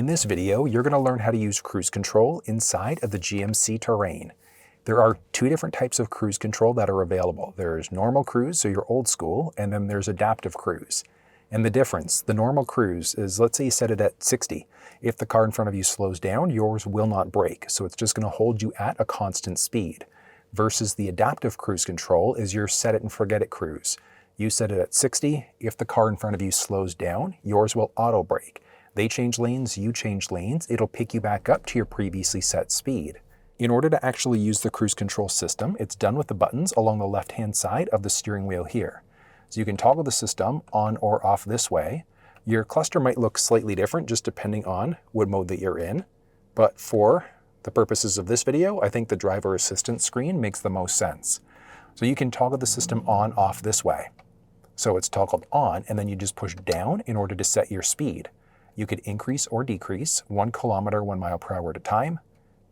In this video, you're going to learn how to use cruise control inside of the GMC Terrain. There are two different types of cruise control that are available. There's normal cruise, so you're old school, and then there's adaptive cruise. And the difference, the normal cruise is, let's say you set it at 60. If the car in front of you slows down, yours will not brake, so it's just going to hold you at a constant speed. Versus the adaptive cruise control is your set it and forget it cruise. You set it at 60, if the car in front of you slows down, yours will auto brake. They change lanes, you change lanes, it'll pick you back up to your previously set speed. In order to actually use the cruise control system, it's done with the buttons along the left-hand side of the steering wheel here. So you can toggle the system on or off this way. Your cluster might look slightly different just depending on what mode that you're in, but for the purposes of this video, I think the driver assistance screen makes the most sense. So you can toggle the system on off this way. So it's toggled on, and then you just push down in order to set your speed. You could increase or decrease 1 kilometer 1 mile per hour at a time,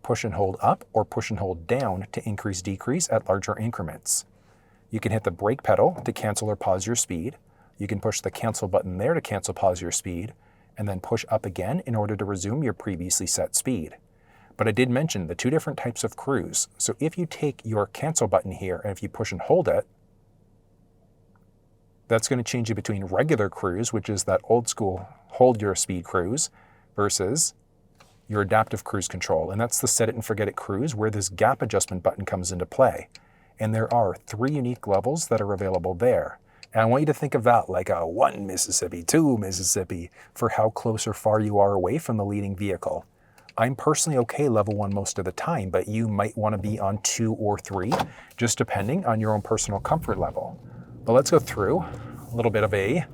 push and hold up or push and hold down to increase decrease at larger increments. You can hit the brake pedal to cancel or pause your speed. You can push the cancel button there to cancel pause your speed, and then push up again in order to resume your previously set speed. But I did mention the two different types of cruise. So if you take your cancel button here and if you push and hold it, that's going to change you between regular cruise, which is that old school hold your speed cruise, versus your adaptive cruise control. And that's the set it and forget it cruise where this gap adjustment button comes into play. And there are 3 unique levels that are available there. And I want you to think of that like a 1 Mississippi, 2 Mississippi for how close or far you are away from the leading vehicle. I'm personally okay level 1 most of the time, but you might want to be on 2 or 3, just depending on your own personal comfort level. But let's go through a little bit of a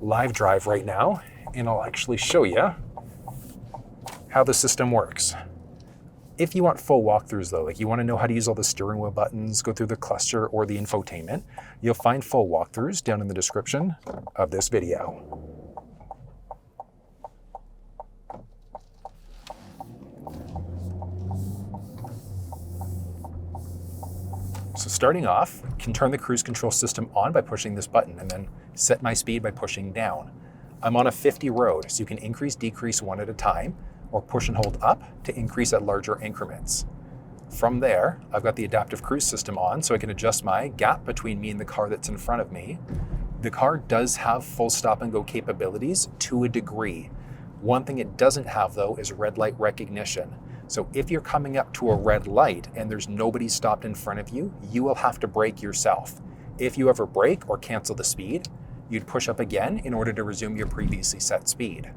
live drive right now, and I'll actually show you how the system works. If you want full walkthroughs though, like you want to know how to use all the steering wheel buttons, go through the cluster or the infotainment, you'll find full walkthroughs down in the description of this video. So starting off, I can turn the cruise control system on by pushing this button and then set my speed by pushing down. I'm on a 50 road, so you can increase, decrease 1 at a time, or push and hold up to increase at larger increments. From there, I've got the adaptive cruise system on, so I can adjust my gap between me and the car that's in front of me. The car does have full stop and go capabilities to a degree. One thing it doesn't have though is red light recognition. So if you're coming up to a red light and there's nobody stopped in front of you, you will have to brake yourself. If you ever brake or cancel the speed, you'd push up again in order to resume your previously set speed.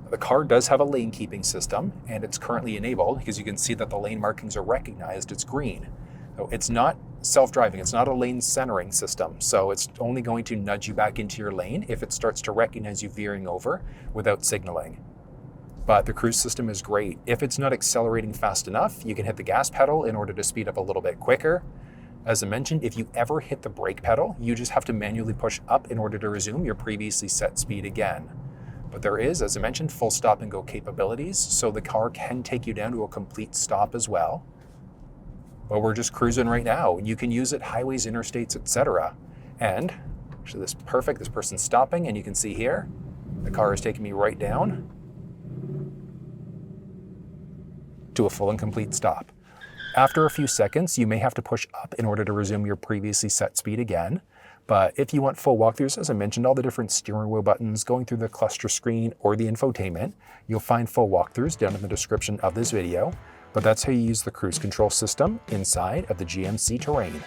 The car does have a lane keeping system, and it's currently enabled because you can see that the lane markings are recognized, it's green. So it's not self-driving, it's not a lane centering system, so it's only going to nudge you back into your lane if it starts to recognize you veering over without signaling. But the cruise system is great. If it's not accelerating fast enough, you can hit the gas pedal in order to speed up a little bit quicker. As I mentioned, if you ever hit the brake pedal, you just have to manually push up in order to resume your previously set speed again. But there is, as I mentioned, full stop and go capabilities, so the car can take you down to a complete stop as well. But we're just cruising right now. You can use it highways, interstates, etc. And actually this is perfect, this person's stopping, and you can see here, the car is taking me right down to a full and complete stop. After a few seconds, you may have to push up in order to resume your previously set speed again. But if you want full walkthroughs, as I mentioned, all the different steering wheel buttons, going through the cluster screen or the infotainment, you'll find full walkthroughs down in the description of this video. But that's how you use the cruise control system inside of the GMC Terrain.